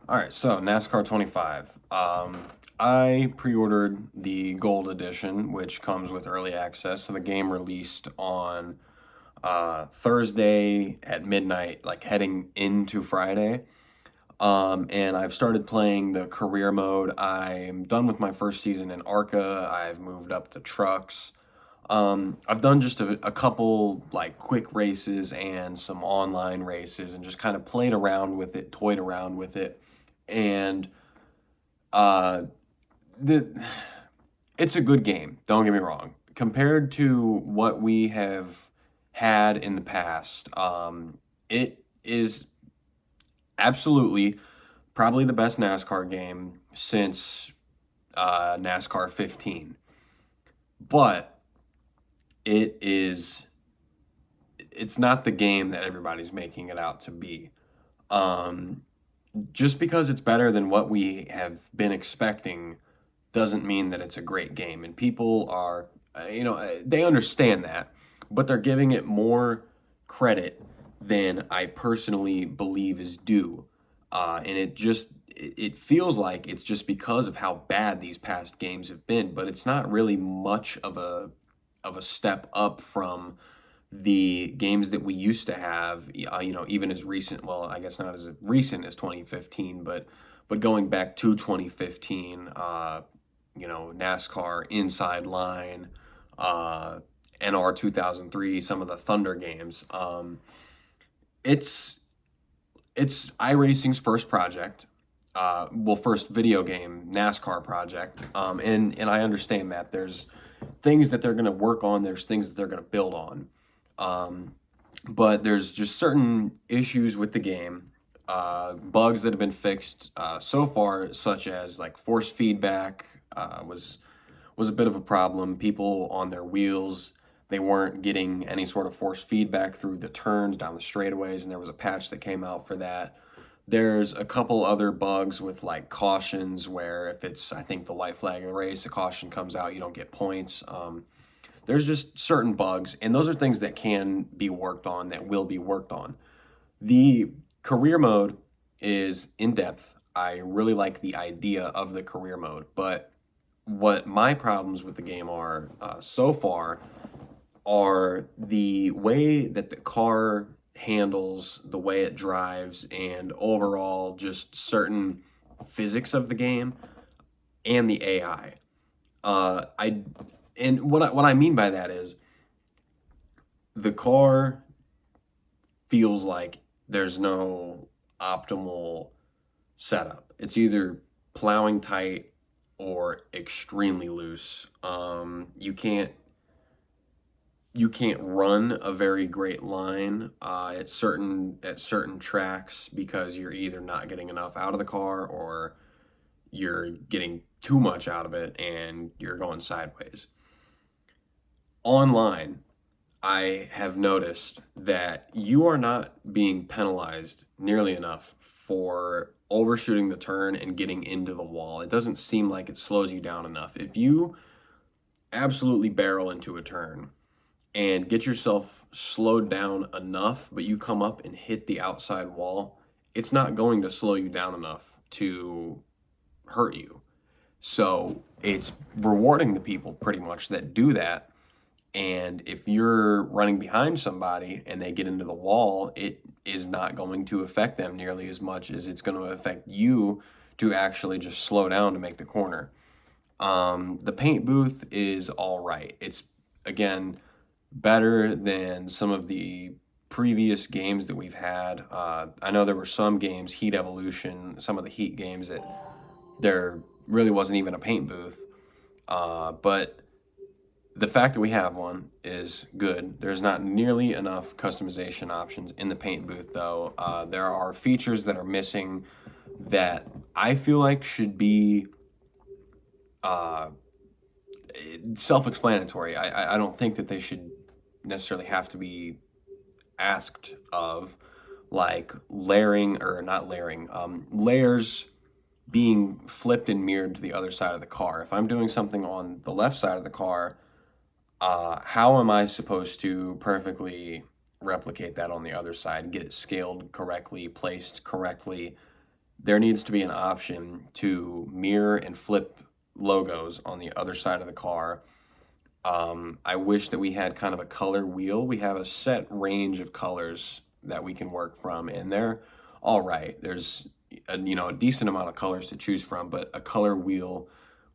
All right, so NASCAR 25. I pre-ordered the Gold Edition, which comes with early access. So the game released on Thursday at midnight, like heading into Friday. And I've started playing the career mode. I'm done with my first season in ARCA. I've moved up to trucks. I've done just a couple like quick races and some online races and just kind of played around with it, toyed around with it. And uh, the it's a good game. Don't get me wrong. Compared to what we have had in the past, it is absolutely probably the best NASCAR game since NASCAR 15. But it is it's not the game that everybody's making it out to be. Um, just because it's better than what we have been expecting doesn't mean that it's a great game. And people are, they understand that, but they're giving it more credit than I personally believe is due. And it feels like it's just because of how bad these past games have been, but it's not really much of a step up from the games that we used to have, even as recent, well, I guess not as recent as 2015, but going back to 2015, NASCAR Inside Line, uh, NR 2003, some of the Thunder games. It's it's iRacing's first project, first video game NASCAR project, and I understand that there's things that they're going to work on, there's things that they're going to build on, um, but there's just certain issues with the game, bugs that have been fixed so far, such as like force feedback was a bit of a problem. People on their wheels, they weren't getting any sort of force feedback through the turns down the straightaways, and there was a patch that came out for that. There's a couple other bugs with like cautions where if it's, I think, the white flag of the race, a caution comes out, you don't get points. There's just certain bugs, and those are things that can be worked on, that will be worked on. The career mode is in depth. I really like the idea of the career mode, but what my problems with the game are so far are the way that the car handles, the way it drives, and overall just certain physics of the game and the AI. I and what I mean by that is the car feels like there's no optimal setup. It's either plowing tight or extremely loose. You can't run a very great line at certain tracks because you're either not getting enough out of the car or you're getting too much out of it and you're going sideways. Online, I have noticed that you are not being penalized nearly enough for overshooting the turn and getting into the wall. It doesn't seem like it slows you down enough. If you absolutely barrel into a turn and get yourself slowed down enough, but you come up and hit the outside wall, it's not going to slow you down enough to hurt you. So it's rewarding the people pretty much that do that. And if you're running behind somebody and they get into the wall, it is not going to affect them nearly as much as it's going to affect you to actually just slow down to make the corner. The paint booth is all right. It's, again, better than some of the previous games that we've had. I know there were some games, Heat Evolution, some of the Heat games that there really wasn't even a paint booth. But the fact that we have one is good. There's not nearly enough customization options in the paint booth, though. There are features that are missing that I feel like should be uh, self-explanatory. I don't think that they should necessarily have to be asked of, like layering or not layering, layers being flipped and mirrored to the other side of the car. If I'm doing something on the left side of the car, how am I supposed to perfectly replicate that on the other side, get it scaled correctly, placed correctly, there needs to be an option to mirror and flip logos on the other side of the car. I wish that we had kind of a color wheel. We have a set range of colors that we can work from, and they're all right. There's a decent amount of colors to choose from, but a color wheel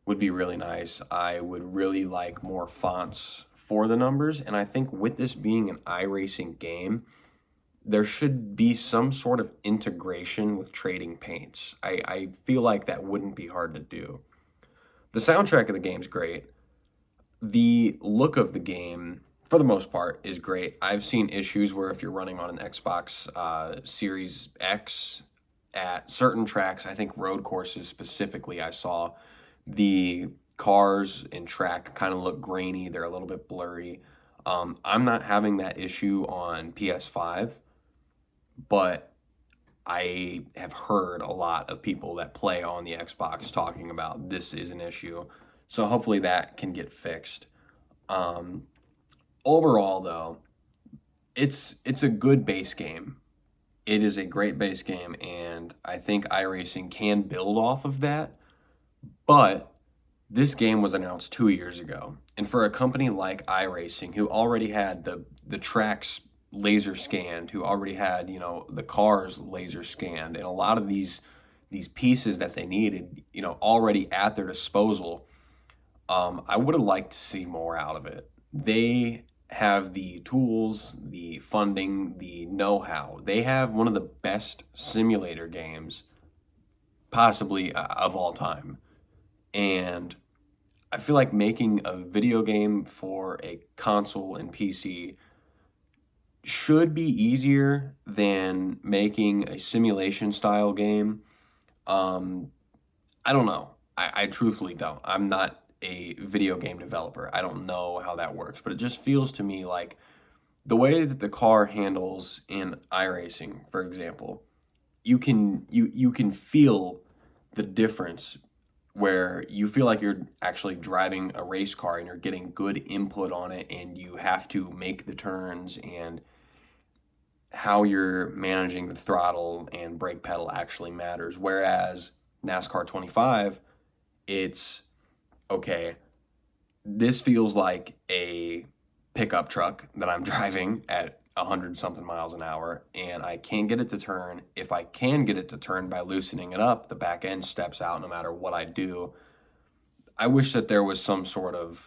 would be really nice. I would really like more fonts for the numbers, and I think with this being an iRacing game, there should be some sort of integration with trading paints. I feel like that wouldn't be hard to do. The soundtrack of the game's great. The look of the game, for the most part, is great. I've seen issues where if you're running on an Xbox Series X at certain tracks, I think road courses specifically, I saw the cars and track kind of look grainy. They're a little bit blurry. I'm not having that issue on PS5, but I have heard a lot of people that play on the Xbox talking about this is an issue. So hopefully that can get fixed. Um, Overall, though, it's a good base game. It is a great base game, and I think iRacing can build off of that. But this game was announced 2 years ago, and for a company like iRacing, who already had the tracks laser scanned, who already had the cars laser scanned, and a lot of these pieces that they needed already at their disposal, I would have liked to see more out of it. They have the tools, the funding, the know-how. They have one of the best simulator games possibly of all time. And I feel like making a video game for a console and PC should be easier than making a simulation style game. Um, I don't know. I truthfully don't. I'm not a video game developer. I don't know how that works, but it just feels to me like the way that the car handles in iRacing, for example, you can feel the difference where you feel like you're actually driving a race car and you're getting good input on it and you have to make the turns and how you're managing the throttle and brake pedal actually matters. Whereas NASCAR 25, it's okay, this feels like a pickup truck that I'm driving at 100 something miles an hour, and I can't get it to turn. If I can get it to turn by loosening it up, the back end steps out no matter what I do. I wish that there was some sort of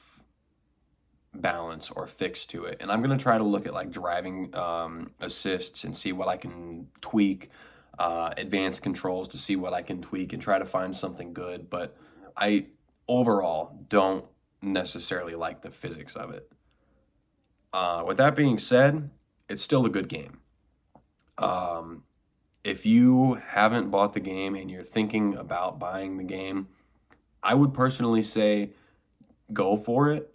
balance or fix to it. And I'm going to try to look at like driving assists and see what I can tweak, advanced controls to see what I can tweak and try to find something good. But I overall don't necessarily like the physics of it. With that being said, it's still a good game. If you haven't bought the game and you're thinking about buying the game, I would personally say go for it.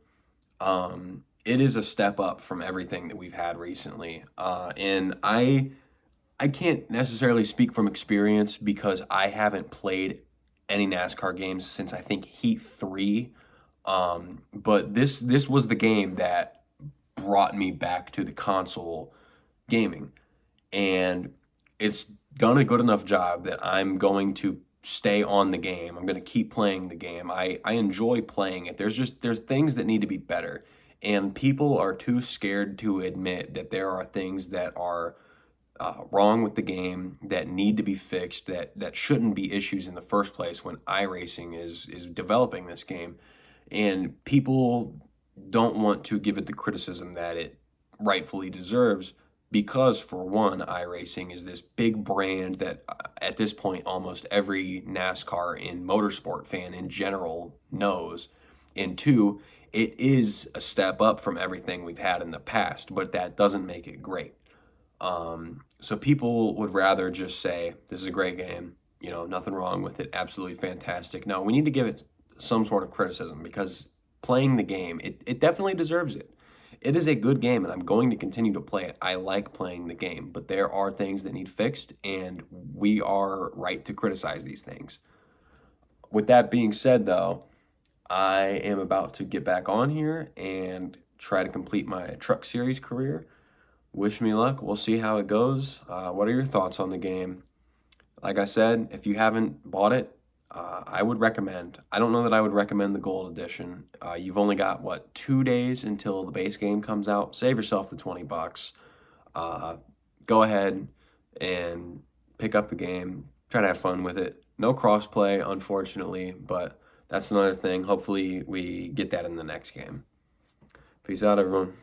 It is a step up from everything that we've had recently. And I can't necessarily speak from experience because I haven't played any NASCAR games since I think Heat 3. But this was the game that brought me back to the console gaming. And it's done a good enough job that I'm going to stay on the game. I'm going to keep playing the game. I enjoy playing it. There's things that need to be better. And people are too scared to admit that there are things that are wrong with the game that need to be fixed, that shouldn't be issues in the first place when iRacing is developing this game. And people don't want to give it the criticism that it rightfully deserves because, for one, iRacing is this big brand that at this point almost every NASCAR and motorsport fan in general knows. And two, it is a step up from everything we've had in the past, but that doesn't make it great. So people would rather just say, this is a great game, nothing wrong with it, absolutely fantastic. No, we need to give it some sort of criticism because playing the game, it definitely deserves it. It is a good game, and I'm going to continue to play it. I like playing the game, but there are things that need fixed, and we are right to criticize these things. With that being said, though, I am about to get back on here and try to complete my Truck Series career. Wish me luck. We'll see how it goes. What are your thoughts on the game? Like I said, if you haven't bought it, I would recommend. I don't know that I would recommend the gold edition. You've only got what, 2 days until the base game comes out. Save yourself the $20. Uh, Go ahead and pick up the game. Try to have fun with it. No crossplay, unfortunately, but that's another thing. Hopefully, we get that in the next game. Peace out, everyone.